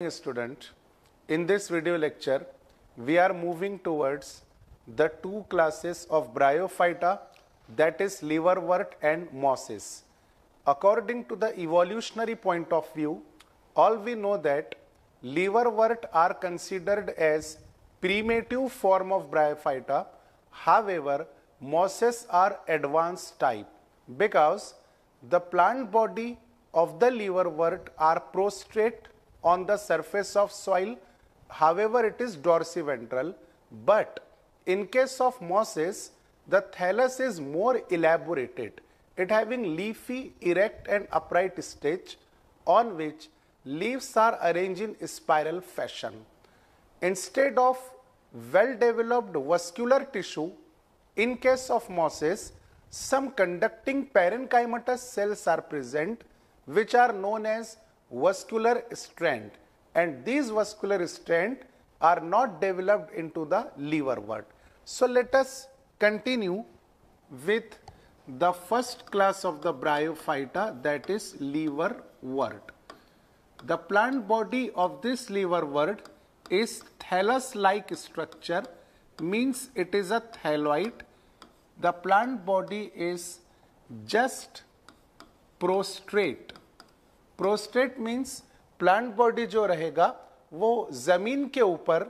Student, in this video lecture, we are moving towards the two classes of Bryophyta, that is liverwort and mosses. According to the evolutionary point of view, all we know that liverwort are considered as primitive form of Bryophyta. However, mosses are advanced type because the plant body of the liverwort are prostrate on the surface of soil. However, it is dorsiventral, but in case of mosses, the thallus is more elaborated, it having leafy, erect and upright stage on which leaves are arranged in spiral fashion. Instead of well-developed vascular tissue, in case of mosses, some conducting parenchymatous cells are present, which are known as vascular strand, and these vascular strand are not developed into the liverwort. So let us continue with the first class of the Bryophyta, that is liverwort. The plant body of this liverwort is thallus-like structure, means it is a thalloid. The plant body is just prostrate. Prostate means plant body जो रहेगा वो जमीन के ऊपर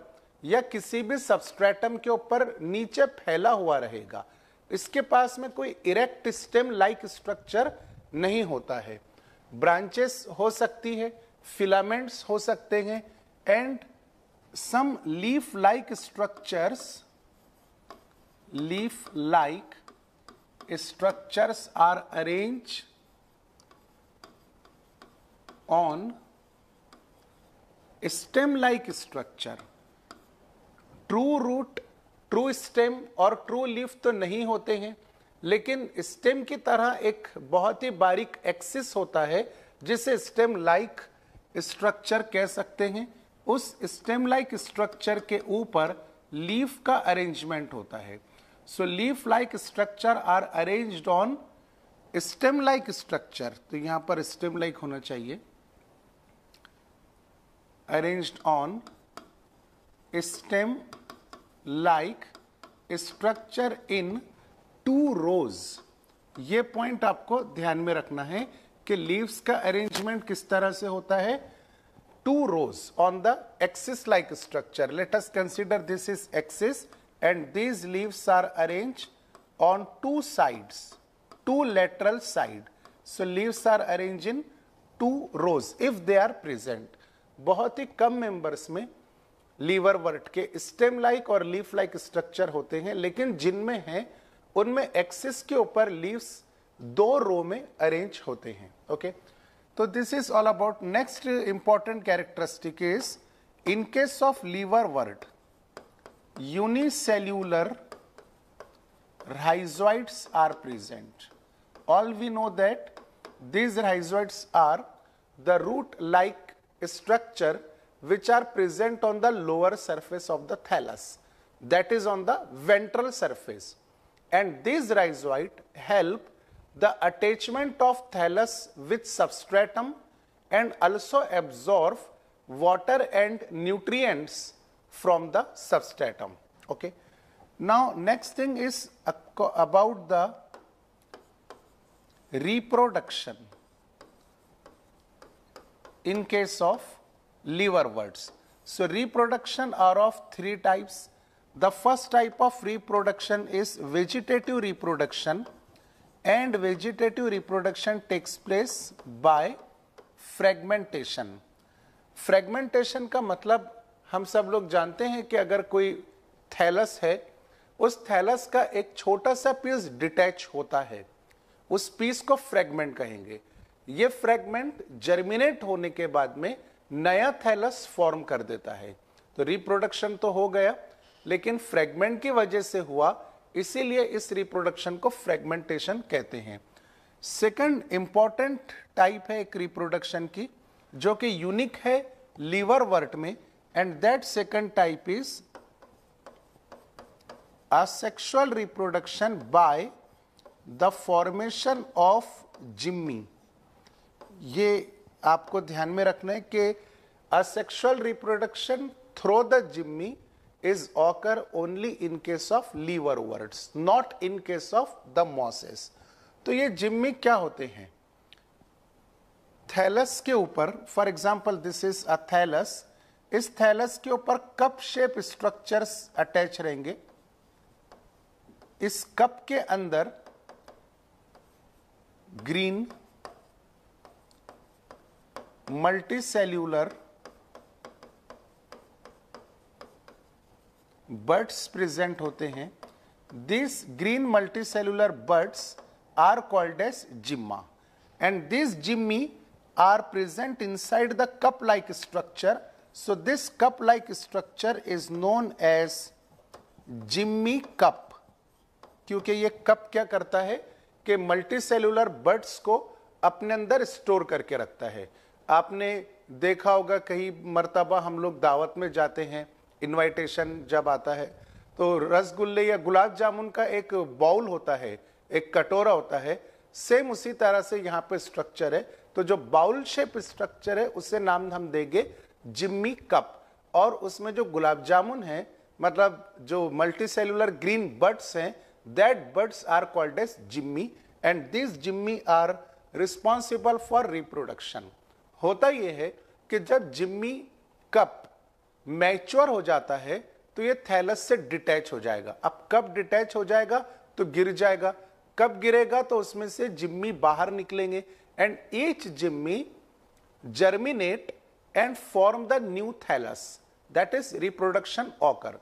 या किसी भी substratum के ऊपर नीचे फैला हुआ रहेगा. इसके पास में कोई इरेक्ट स्टेम लाइक स्ट्रक्चर नहीं होता है. ब्रांचेस हो सकती है, फिलामेंट्स हो सकते हैं, and some leaf like structures are arrange on stem like structure. True root, true stem और ट्रू लीफ तो नहीं होते हैं, लेकिन स्टेम की तरह एक बहुत ही बारीक एक्सिस होता है जिसे स्टेम लाइक स्ट्रक्चर कह सकते हैं. उस स्टेम लाइक स्ट्रक्चर के ऊपर लीफ का अरेंजमेंट होता है. So leaf like structure are arranged on stem like structure. तो यहां पर स्टेम लाइक होना चाहिए. Arranged on stem like structure in two rows. ये पॉइंट आपको ध्यान में रखना है कि लीव्स का अरेंजमेंट किस तरह से होता है. Two rows on the axis like structure. Let us consider this is axis and these leaves are arrange on two sides, two lateral side. So leaves are arranged in two rows if they are present. बहुत ही कम members में liverwort के stem like और leaf like structure होते हैं, लेकिन जिनमें हैं उनमें एक्सिस के ऊपर लीव्स दो रो में अरेंज होते हैं. ओके, तो this is all about. Next important characteristic is in case of liverwort unicellular rhizoids are present. All we know that these rhizoids are the root-like structure which are present on the lower surface of the thallus, that is on the ventral surface, and these rhizoids help the attachment of thallus with substratum and also absorb water and nutrients from the substratum. Okay, now next thing is about the reproduction in case of liverworts. So reproduction are of three types. The first type of reproduction is vegetative reproduction, and vegetative reproduction takes place by fragmentation. Fragmentation का मतलब हम सब लोग जानते हैं कि अगर कोई थैलस है, उस थैलस का एक छोटा सा पीस डिटैच होता है, उस पीस को फ्रेगमेंट कहेंगे. ये फ्रेगमेंट जर्मिनेट होने के बाद में नया थैलस फॉर्म कर देता है. तो रिप्रोडक्शन तो हो गया, लेकिन फ्रेगमेंट की वजह से हुआ, इसीलिए इस रिप्रोडक्शन को फ्रेगमेंटेशन कहते हैं. सेकंड इंपॉर्टेंट टाइप है एक रिप्रोडक्शन की जो कि यूनिक है लिवरवर्ट में, and that second type is asexual reproduction by the formation of Jimmy. ये आपको ध्यान में रखना है कि asexual reproduction through the jimmy is occur only in case of liverworts, not in case of the mosses. तो ये जिम्मी क्या होते हैं? थैलस के ऊपर, for example this is a thallus, इस थैलस के ऊपर कप शेप स्ट्रक्चर्स अटैच रहेंगे. इस कप के अंदर ग्रीन मल्टीसेल्यूलर बड्स प्रेजेंट होते हैं. This green multicellular buds are called as gemma, and this gemmae are present inside the cup like structure. So this cup like structure is known as jimmy cup. क्योंकि ये cup क्या करता है कि multicellular buds को अपने अंदर store करके रखता है. आपने देखा होगा कई मर्तबा हम लोग दावत में जाते हैं, इनविटेशन जब आता है तो रसगुल्ले या गुलाब जामुन का एक बाउल होता है, एक कटोरा होता है. सेम उसी तरह से यहाँ पे स्ट्रक्चर है. तो जो बाउल शेप स्ट्रक्चर है उसे नाम हम देंगे जिम्मी कप. और उसमें जो गुलाब जामुन है, मतलब जो मल्टीसेल्यूलर ग्रीन बड्स हैं, that buds are called as gemmae, and this gemmae are responsible for reproduction. होता यह है कि जब जिम्मी कप मैच्योर हो जाता है तो ये थैलस से डिटैच हो जाएगा. अब कब डिटैच हो जाएगा? तो गिर जाएगा. कब गिरेगा? तो उसमें से जिम्मी बाहर निकलेंगे, and each jimmy germinate and form the new thallus. That is reproduction occur.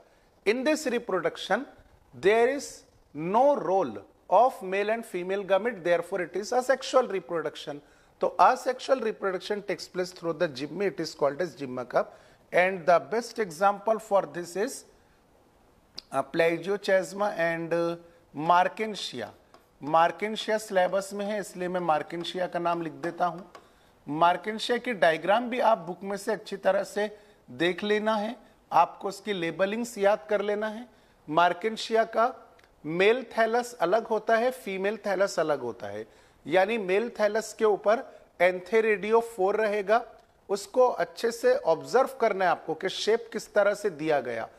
In this reproduction there is no role of male and female gamete, therefore it is asexual reproduction. So asexual reproduction takes place through the jimmy, it is called as jimma cup. And the best example for this is plagioclasma and markensia. Marchantia syllabus में है इसलिए मैं Marchantia का नाम लिख देता हूं. Marchantia की डायग्राम भी आप बुक में से अच्छी तरह से देख लेना है, आपको उसकी लेबलिंग्स याद कर लेना है. मार्केंशिया का मेल थैलस अलग होता है, फीमेल थैलस अलग होता है. यानी मेल थैलस के ऊपर एंथेरेडियोफोर रहेगा, उसको अच्छे से ऑब्जर्व करना है आपको कि शेप किस तरह से दिया गया.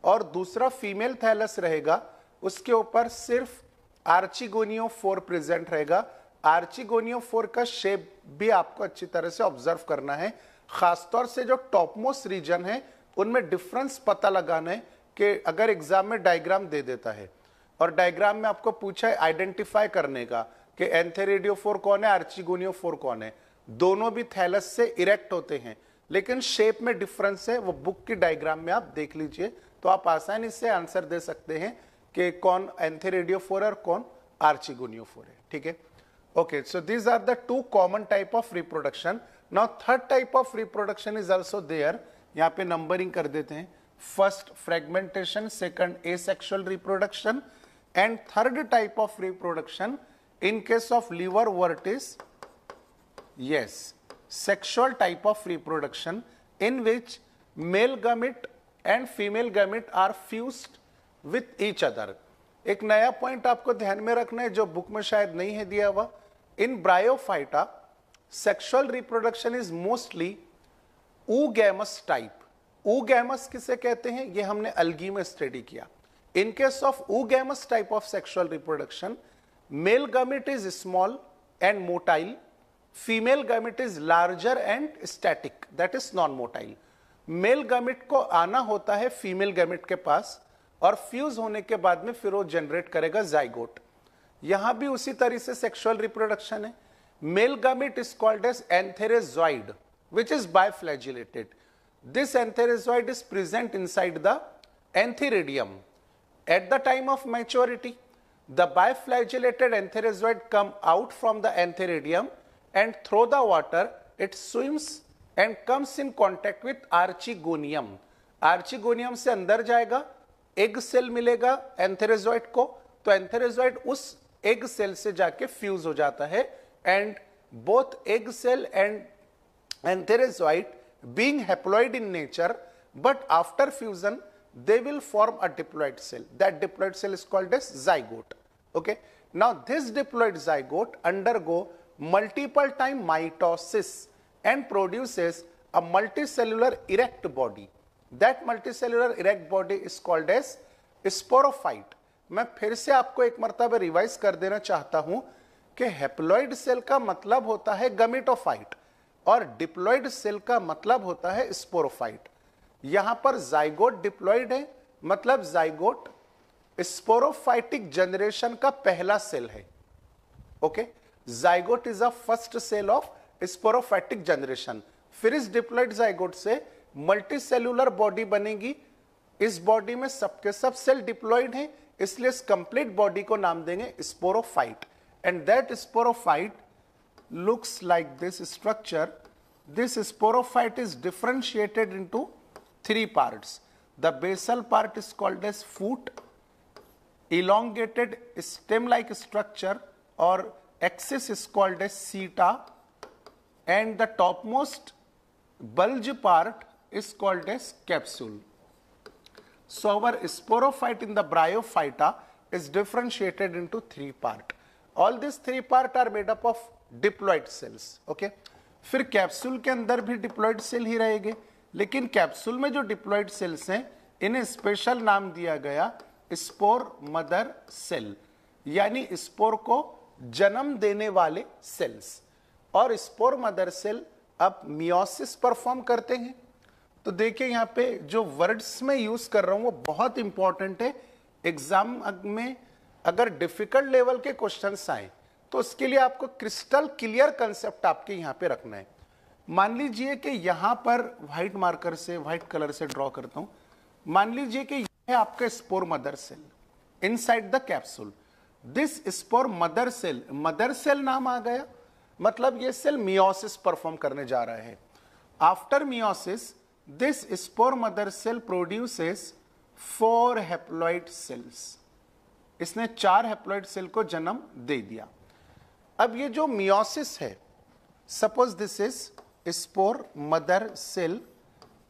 और दूसरा फीमेल थैलस रहेगा, उसके ऊपर सिर्फ आर्चिगोनियोफोर प्रेजेंट रहेगा. आर्चिगोनियोफोर का शेप भी आपको अच्छी तरह से ऑब्जर्व करना है. खासतौर से जो टॉपमोस्ट रीजन है उनमें डिफरेंस पता लगाना है कि अगर एग्जाम में डायग्राम दे देता है और डायग्राम में आपको पूछा है आइडेंटिफाई करने का कि एंथेरेडियोफोर कौन है, आर्चिगोनियोफोर कौन है, दोनों भी थैलस से इरेक्ट होते हैं लेकिन शेप में डिफरेंस है, वो बुक की डायग्राम में आप देख लीजिए तो आप आसानी से आंसर दे सकते हैं कि कौन एंथेरेडियोफोर और कौन आर्चिगोनियोफोर है. ठीक है, okay. So these are the two common type of reproduction. Now third type of reproduction is also there. यहाँ पे नंबरिंग कर देते हैं. First fragmentation, second asexual reproduction, and third type of reproduction in case of liverwort is yes sexual type of reproduction in which male gamete and female gamete are fused with each other. एक नया point आपको ध्यान में रखना है जो book में शायद नहीं है दिया हुआ. In bryophyta sexual reproduction is mostly oogamous type. oogamous किसे कहते हैं ये हमने अलगी में स्टडी किया. In case of oogamous type of sexual reproduction male gamete is small and motile, female gamete is larger and static, that is non motile. Male gamete को आना होता है फीमेल gamete के पास और फ्यूज होने के बाद में फिर वो जनरेट करेगा जाइगोट. यहां भी उसी तरह से सेक्सुअल रिप्रोडक्शन है. Male gamete is called as antherozoid which is biflagellated. This antherozoid is present inside the antheridium. At the time of maturity, the biflagellated antherozoid come out from the antheridium and through the water it swims and comes in contact with archegonium. Archegonium से अंदर जाएगा, egg cell मिलेगा antherozoid को, तो antherozoid उस egg cell से जाके fuse हो जाता है and both egg cell and antherozoid being haploid in nature but after fusion they will form a diploid cell. That diploid cell is called as zygote. Okay, now this diploid zygote undergo multiple time mitosis and produces a multicellular erect body. That multicellular erect body is called as sporophyte. मैं फिर से आपको एक मर्तबा revise कर देना चाहता हूं कि हैप्लॉइड सेल का मतलब होता है गमेटोफाइट और डिप्लॉइड सेल का मतलब होता है स्पोरोफाइट। यहां पर जाइगोट डिप्लॉइड है, मतलब जाइगोट स्पोरोफाइटिक जनरेशन का पहला सेल है। Okay, zygote is a first cell of sporophytic generation. फिर इस डिप्लॉइड जाइगोट से मल्टीसेल्यूलर बॉडी बनेगी। इस बॉडी में सबके सब सेल डिप्लॉइड हैं, इसलिए इस कंप्लीट बॉडी को नाम देंगे sporophyte. And that sporophyte looks like this structure. This sporophyte is differentiated into three parts. The basal part is called as foot, elongated stem-like structure or axis is called as seta, and the topmost bulge part is called as capsule. So our sporophyte in the bryophyta is differentiated into three parts. All these three parts are made up of diploid sales. Okay, फिर capsule के अंदर भी diploid cell ही रहेंगे, लेकिन capsule में जो diploid sales हैं इन्हें स्पेशल नाम दिया गया स्पोर मदर सेल, यानी स्पोर को जन्म देने वाले सेल्स। और स्पोर मदर सेल अब मियोसिस परफॉर्म करते हैं। तो देखिए यहाँ पे जो वर्ड्स में यूज कर रहा हूं वो बहुत इंपॉर्टेंट है। एग्जाम में अगर डिफिकल्ट लेवल के क्वेश्चंस आए तो उसके लिए आपको क्रिस्टल क्लियर कंसेप्ट आपके यहां पे रखना है। मान लीजिए कि यहां पर व्हाइट मार्कर से, व्हाइट कलर से ड्रॉ करता हूं। मान लीजिए कि यह है आपका spore mother cell inside the capsule. This spore mother cell नाम आ गया, मतलब ये सेल मियोसिस परफॉर्म करने जा रहा है। After meiosis this spore mother cell produces 4 haploid cells. इसने 4 हैप्लॉइड सेल को जन्म दे दिया। अब ये जो मियोसिस है, suppose this is spore mother cell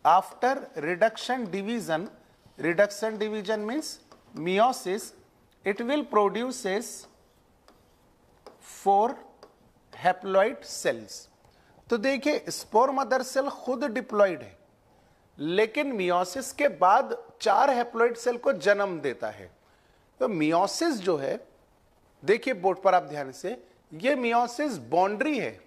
after reduction division means meiosis, it will produces 4 haploid cells. तो देखिए स्पोर मदर सेल खुद डिप्लॉइड है, लेकिन मियोसिस के बाद 4 हैप्लॉइड सेल को जन्म देता है। तो मियोसिस जो है, देखिए बोर्ड पर आप ध्यान से, ये मियोसिस बाउंड्री है।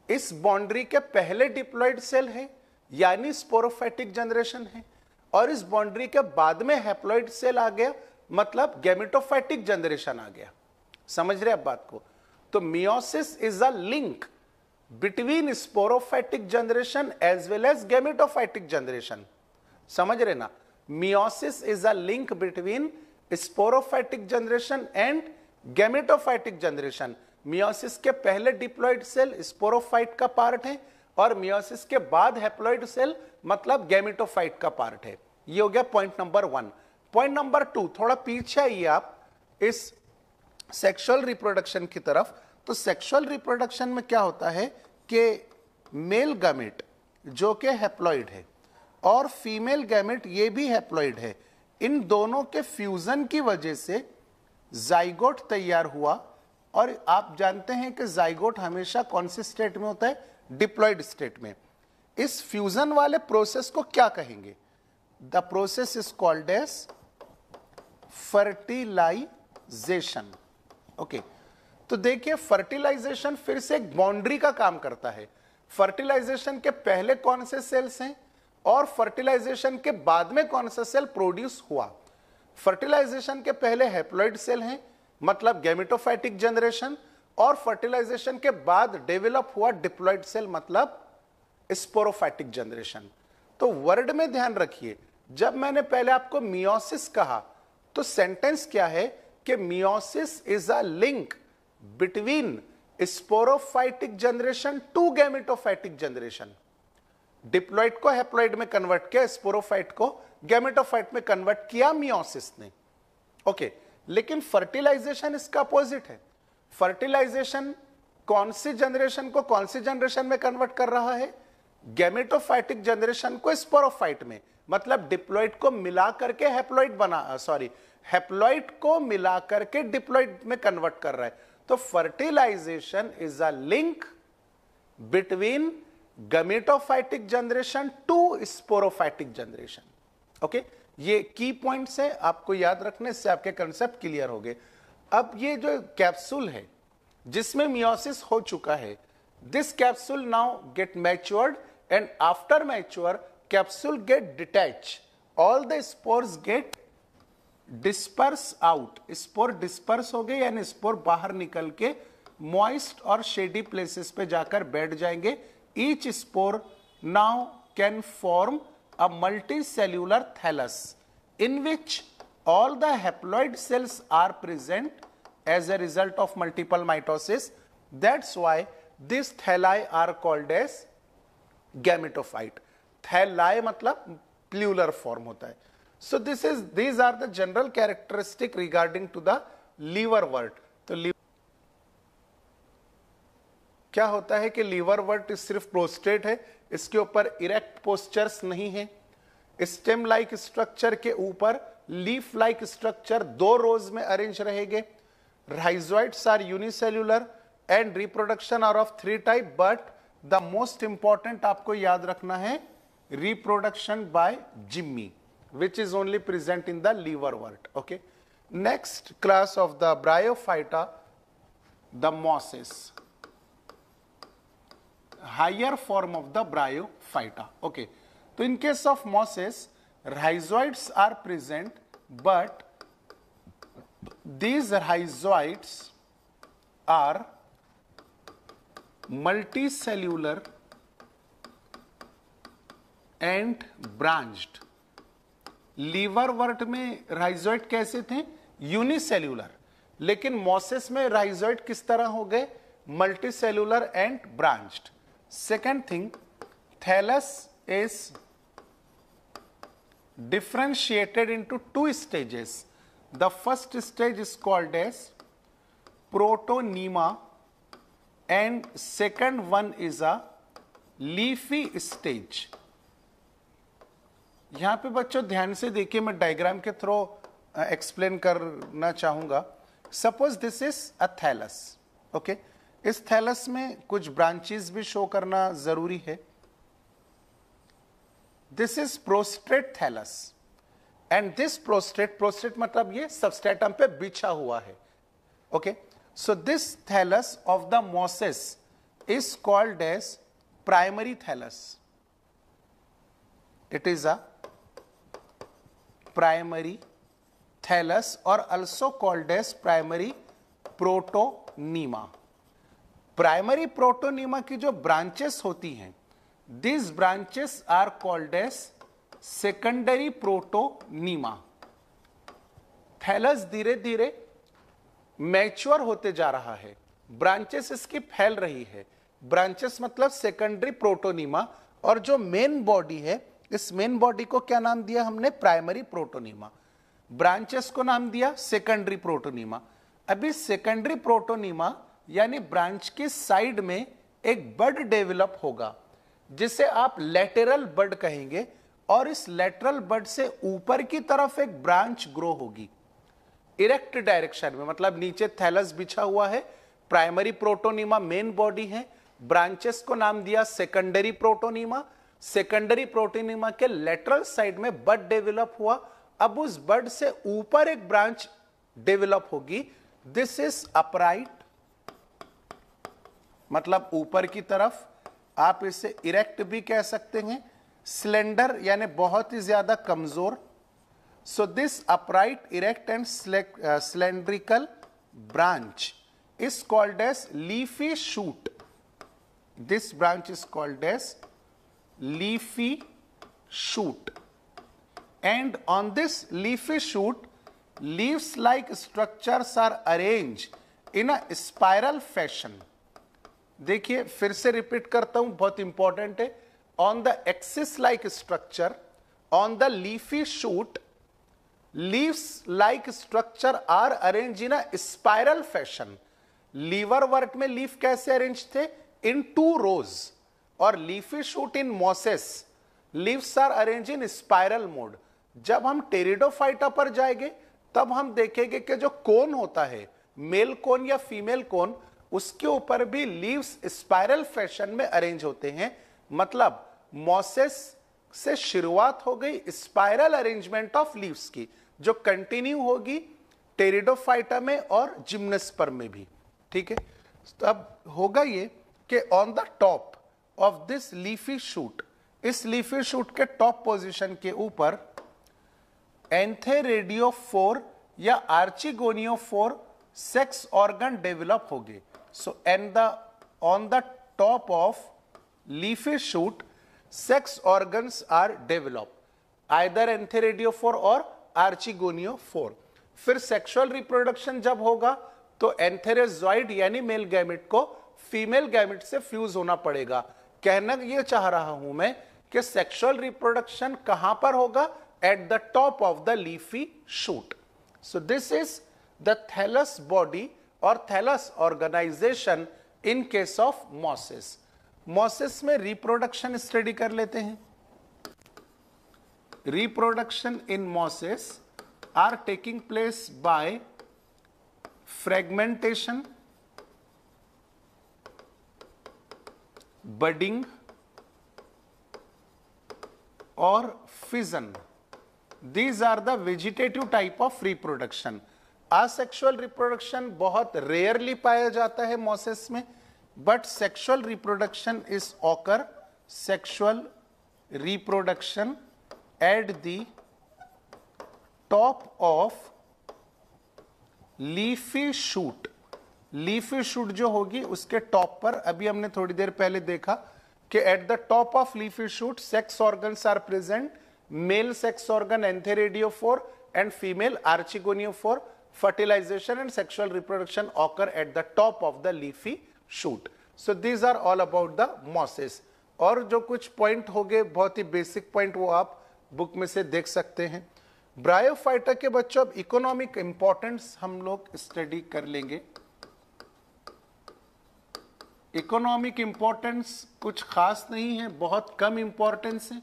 इस बाउंड्री के पहले डिप्लॉइड सेल है, यानी स्पोरोफाइटिक जनरेशन है, और इस बाउंड्री के बाद में हैप्लॉइड सेल आ गया, मतलब गैमेटोफाइटिक जनरेशन आ गया। समझ रहे आप बात को? तो meiosis is a link between sporophytic generation as well as gametophytic generation. समझ रहे ना? Meiosis is a link between sporophytic generation and gametophytic generation. Meiosis के पहले डिप्लॉइड सेल स्पोरोफाइट का पार्ट है, और मियोसिस के बाद हैप्लॉइड सेल मतलब गैमेटोफाइट का पार्ट है। ये हो गया पॉइंट नंबर 1। पॉइंट नंबर 2, थोड़ा पीछे आइए आप इस सेक्सुअल रिप्रोडक्शन की तरफ। तो सेक्सुअल रिप्रोडक्शन में क्या होता है कि मेल गैमेट जो कि हैप्लॉइड है और फीमेल गैमेट ये भी हैप्लॉइड है, इन दोनों के फ्यूजन की वजह से जाइगोट तैयार हुआ। और आप जानते हैं कि जाइगोट हमेशा कौन से स्टेट में होता है? डिप्लॉइड स्टेट में। इस फ्यूजन वाले प्रोसेस को क्या कहेंगे? The process is called as fertilisation. Okay, तो देखिए फर्टिलाइजेशन फिर से एक बाउंड्री का काम करता है। फर्टिलाइजेशन के पहले कौन से सेल्स हैं और फर्टिलाइजेशन के बाद में कौन सा सेल प्रोड्यूस हुआ। फर्टिलाइजेशन के पहले हैप्लॉइड सेल हैं, मतलब गैमेटोफाइटिक जनरेशन, और फर्टिलाइजेशन के बाद डेवलप हुआ डिप्लॉइड सेल, मतलब स्पोरोफाइटिक जनरेशन। तो वर्ड में ध्यान रखिए, जब मैंने पहले आपको मियोसिस कहा तो सेंटेंस क्या है कि meiosis is a link between sporophytic generation to gametophytic generation. Diploid को हैप्लॉइड में कन्वर्ट किया, स्पोरोफाइट को गैमेटोफाइट में कन्वर्ट किया मियोसिस ने। ओके, लेकिन फर्टिलाइजेशन इसका अपोजिट है। फर्टिलाइजेशन कौन सी जनरेशन को कौन सी जनरेशन में कन्वर्ट कर रहा है? गैमेटोफाइटिक जनरेशन को स्पोरोफाइट में, मतलब डिप्लॉइड को मिला करके हैप्लॉइड हैप्लॉइड को मिला करके डिप्लॉइड में कन्वर्ट कर रहा है। तो fertilization is a link between gametophytic generation to sporophytic generation. Okay, ये की पॉइंट्स है, आपको याद रखने से आपके कंसेप्ट क्लियर हो गए। अब ये जो कैप्सूल है जिसमें मियोसिस हो चुका है, this capsule now get matured and after mature capsule get detach, all the spores get disperse out. Spore disperse हो गए यानी स्पोर बाहर निकल के मॉइस्ट और शेडी प्लेसेस पे जाकर बैठ जाएंगे। Each spore now can form a multicellular thallus in which all the haploid cells are present as a result of multiple mitosis. That's why these thalli are called as gametophyte. Thalli मतलब plural form होता है। So these are the general characteristic regarding to the liverwort. तो क्या होता है कि liverwort सिर्फ prostate है, इसके ऊपर इरेक्ट पोस्चर्स नहीं है। स्टेम लाइक स्ट्रक्चर के ऊपर लीफ लाइक स्ट्रक्चर 2 रोज में अरेंज रहेंगे। Rhizoids are unicellular and reproduction are of 3 type, but the most important आपको याद रखना है reproduction by gemmae, which is only present in the liverwort. Okay, next class of the Bryophyta, the mosses, higher form of the Bryophyta. Okay, so in case of mosses, rhizoids are present, but these rhizoids are multicellular and branched. लीवरवर्ट में rhizoid कैसे थे? Unicellular. लेकिन mosses में rhizoid किस तरह हो गए? Multicellular and branched. Second thing, thallus is differentiated into 2 stages. The first stage is called as protonema and second one is a leafy stage. यहां पे बच्चों ध्यान से देखिए, मैं डायग्राम के थ्रू एक्सप्लेन करना चाहूंगा। Suppose this is a thallus. Okay, इस थैलस में कुछ ब्रांचेस भी शो करना जरूरी है। This is prostrate thallus and this prostrate मतलब ये सबस्ट्रेटम पे बिछा हुआ है। Okay, so this thallus of the mosses is called as primary thallus. It is a primary thallus और also called as primary protonema. Primary protonema की जो branches होती हैं, these branches are called as secondary protonema. Thallus धीरे धीरे mature होते जा रहा है, ब्रांचेस इसकी फैल रही है। ब्रांचेस मतलब सेकेंडरी प्रोटोनीमा, और जो मेन बॉडी है, इस मेन बॉडी को क्या नाम दिया हमने? Primary protonema. ब्रांचेस को नाम दिया सेकेंडरी प्रोटोनीमा। अभी सेकेंडरी प्रोटोनीमा यानी ब्रांच के साइड में एक बड डेवलप होगा जिसे आप लेटरल बड कहेंगे, और इस लेटरल बड से ऊपर की तरफ एक ब्रांच ग्रो होगी इरेक्ट डायरेक्शन में। मतलब नीचे थैलस बिछा हुआ है, प्राइमरी प्रोटोनीमा मेन बॉडी है, ब्रांचेस को नाम दिया सेकेंडरी प्रोटोनीमा। सेकेंडरी प्रोटोनीमा के लेटरल साइड में बड डेवलप हुआ, अब उस बड से ऊपर एक ब्रांच डेवलप होगी। दिस इज अपराइट, मतलब ऊपर की तरफ। आप इसे इरेक्ट भी कह सकते हैं, स्लेंडर यानी बहुत ही ज्यादा कमजोर। So this upright, erect and cylindrical branch is called as leafy shoot. This branch is called as leafy shoot, and on this leafy shoot leaves like structures are arranged in a spiral fashion. देखिए फिर से repeat करता हूं, बहुत important है। on the axis like structure on the leafy shoot, leaves like structure are arranged in a spiral fashion. लीवरवर्ट में leaf कैसे arrange थे? इन 2 रोज। और leafy shoot in mosses leaves are arrange in spiral mode. जब हम pteridophyta पर जाएंगे तब हम देखेंगे कि जो कोन होता है, मेल कोन या फीमेल कोन, उसके ऊपर भी लीव्स स्पाइरल फैशन में अरेंज होते हैं। मतलब मॉसेस से शुरुआत हो गई स्पाइरल अरेंजमेंट ऑफ लीव्स की, जो कंटिन्यू होगी टेरिडोफाइटा में और जिम्नोस्पर्म में भी। ठीक है, तो अब होगा ये कि on the top of this leafy shoot, इस लीफी शूट के टॉप पोजीशन के ऊपर एंथेरेडियोफोर या आर्चिगोनियोफोर सेक्स ऑर्गन डेवलप होंगे। So and the on the top of leafy shoot sex organs are develop, either antheridiophore और archegoniophore. फिर sexual reproduction जब होगा तो एंथेरेजॉइड यानी मेल गैमेट को फीमेल गैमेट से फ्यूज होना पड़ेगा। कहना ये चाह रहा हूं मैं कि सेक्सुअल रिप्रोडक्शन कहां पर होगा? At the top of the leafy shoot. So this is the thallus body और thallus organization in case of mosses. Mosses में रिप्रोडक्शन स्टडी कर लेते हैं। Reproduction in mosses are taking place by fragmentation, budding और fission. These are the vegetative type of reproduction. Asexual reproduction बहुत rarely पाया जाता है मॉसेस में, but sexual reproduction is occur, sexual reproduction at the top of leafy shoot. Leafy shoot जो होगी उसके top पर, अभी हमने थोड़ी देर पहले देखा कि at the top of leafy shoot sex organs are present, male sex organ antheridiophore and female archegoniophore. fertilization and sexual reproduction occur at the top of the leafy shoot. So these are all about the mosses. और जो कुछ point हो गए बहुत ही basic point, वो आप book में से देख सकते हैं। ब्रायोफाइटा के बच्चों अब इकोनॉमिक इंपॉर्टेंस हम लोग स्टडी कर लेंगे। इकोनॉमिक इंपॉर्टेंस कुछ खास नहीं है, बहुत कम इंपॉर्टेंस है।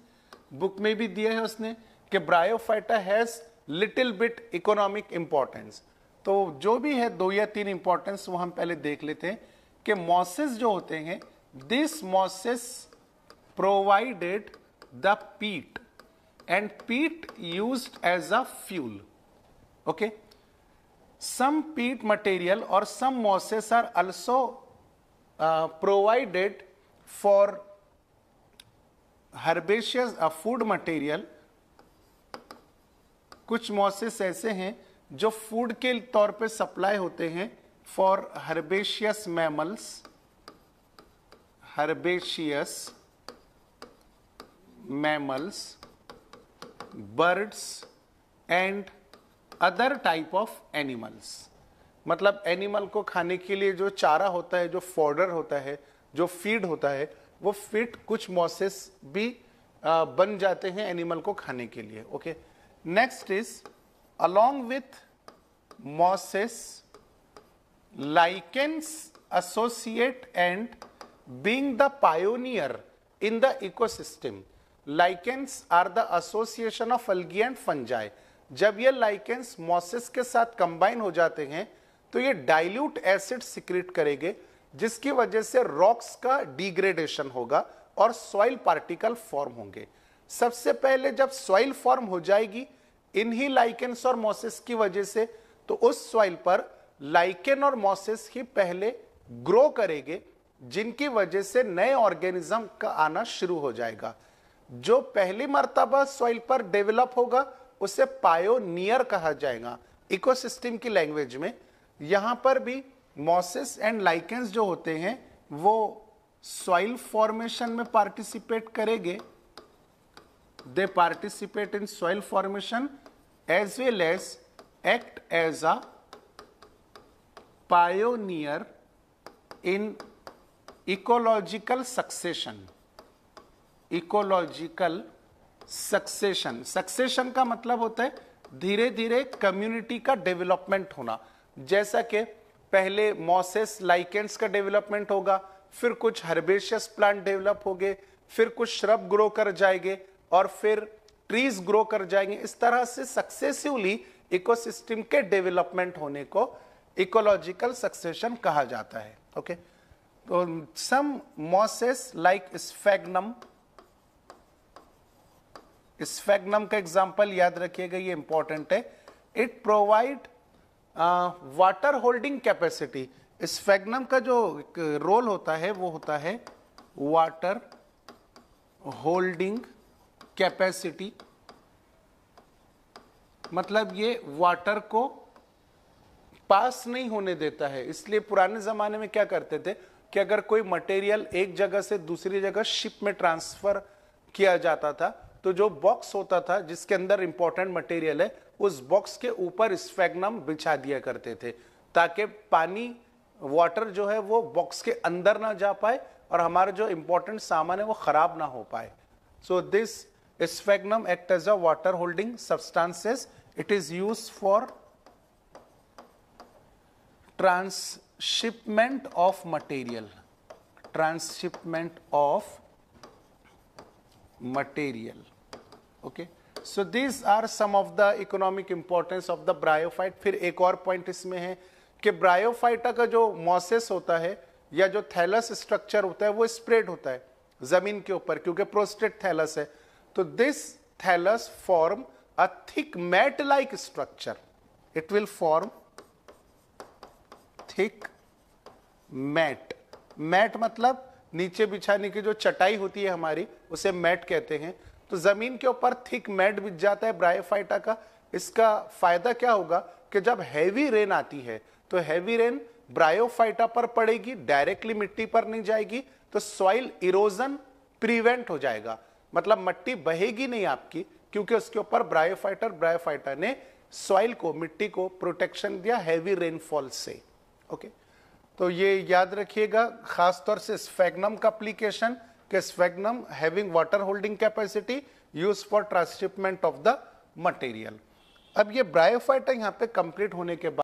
बुक में भी दिया है उसने कि bryophyta has little bit economic importance. तो जो भी है 2 या 3 इंपॉर्टेंस वो हम पहले देख लेते हैं कि मॉसेस जो होते हैं, this mosses provided the peat and peat used as a fuel. Okay, some peat material or some mosses are also provided for herbaceous food material। कुछ मॉसेस ऐसे हैं जो फूड के तौर पे सप्लाई होते हैं for herbaceous mammals, herbaceous mammals, birds and other type of animals. मतलब एनिमल को खाने के लिए जो चारा होता है, जो फॉडर होता है, जो फीड होता है, वो फीड कुछ मॉसेस भी बन जाते हैं एनिमल को खाने के लिए। Okay, next is along with mosses, lichens associate and being the pioneer in the ecosystem. Lichens are the association of algae and fungi. जब ये lichens mosses के साथ combine हो जाते हैं तो ये dilute acid secrete करेंगे, जिसकी वजह से rocks का degradation होगा और soil particle form होंगे। सबसे पहले जब soil form हो जाएगी इन्हीं लाइकेंस और मॉसेस की वजह से, तो उस सॉइल पर लाइकेन और मॉसेस ही पहले ग्रो करेंगे, जिनकी वजह से नए ऑर्गेनिज्म का आना शुरू हो जाएगा। जो पहली मर्तबा सॉइल पर डेवलप होगा उसे पायोनियर कहा जाएगा इकोसिस्टम की लैंग्वेज में। यहां पर भी मॉसेस एंड लाइकेंस जो होते हैं वो सॉइल फॉर्मेशन में पार्टिसिपेट करेंगे। They participate in soil formation as well as act as a pioneer in ecological succession. Ecological succession. Succession का मतलब होता है धीरे धीरे कम्युनिटी का डेवलपमेंट होना। जैसा कि पहले मॉसेस लाइकेंस का डेवलपमेंट होगा, फिर कुछ हर्बेशियस प्लांट डेवलप होंगे, फिर कुछ श्रब ग्रो कर जाएंगे और फिर ट्रीज ग्रो कर जाएंगे। इस तरह से सक्सेसिवली इकोसिस्टम के डेवलपमेंट होने को इकोलॉजिकल सक्सेशन कहा जाता है। ओके, तो सम मॉसेस लाइक स्फेग्नम, स्फेग्नम का एग्जांपल याद रखिएगा, ये इंपॉर्टेंट है। It provide water holding capacity. स्फेग्नम का जो रोल होता है वो होता है वाटर होल्डिंग कैपेसिटी, मतलब ये वाटर को पास नहीं होने देता है। इसलिए पुराने जमाने में क्या करते थे कि अगर कोई मटेरियल एक जगह से दूसरी जगह शिप में ट्रांसफर किया जाता था, तो जो बॉक्स होता था जिसके अंदर इंपॉर्टेंट मटेरियल है, उस बॉक्स के ऊपर स्फेग्नम बिछा दिया करते थे, ताकि पानी वाटर जो है वो बॉक्स के अंदर ना जा पाए और हमारा जो इंपॉर्टेंट सामान है वो खराब ना हो पाए। So this sphagnum act as a water holding substances. It is used for transshipment of material, transshipment of material. Okay, so these are some of the economic importance of the bryophyte. फिर एक और point इसमें है कि bryophyta का जो mosses होता है या जो थैलस स्ट्रक्चर होता है वो स्प्रेड होता है जमीन के ऊपर, क्योंकि प्रोस्टेट थैलस है। तो this thallus form a thick mat like structure. It will form thick mat. Mat मतलब नीचे बिछाने की जो चटाई होती है हमारी, उसे मैट कहते हैं। तो जमीन के ऊपर थिक मैट बिछ जाता है ब्रायोफाइटा का। इसका फायदा क्या होगा कि जब हैवी रेन आती है तो हैवी रेन ब्रायोफाइटा पर पड़ेगी, डायरेक्टली मिट्टी पर नहीं जाएगी, तो सॉइल इरोजन प्रिवेंट हो जाएगा। मतलब मिट्टी बहेगी नहीं आपकी, क्योंकि उसके ऊपर ब्रायोफाइटा ने सॉइल को, मिट्टी को प्रोटेक्शन दिया हैवी रेनफॉल से। ओके, तो ये याद रखिएगा, खासतौर से स्फेग्नम का एप्लीकेशन कि स्फेग्नम having water holding capacity use for transshipment of the material. अब ये ब्रायोफाइटा यहाँ पे कंप्लीट होने के बाद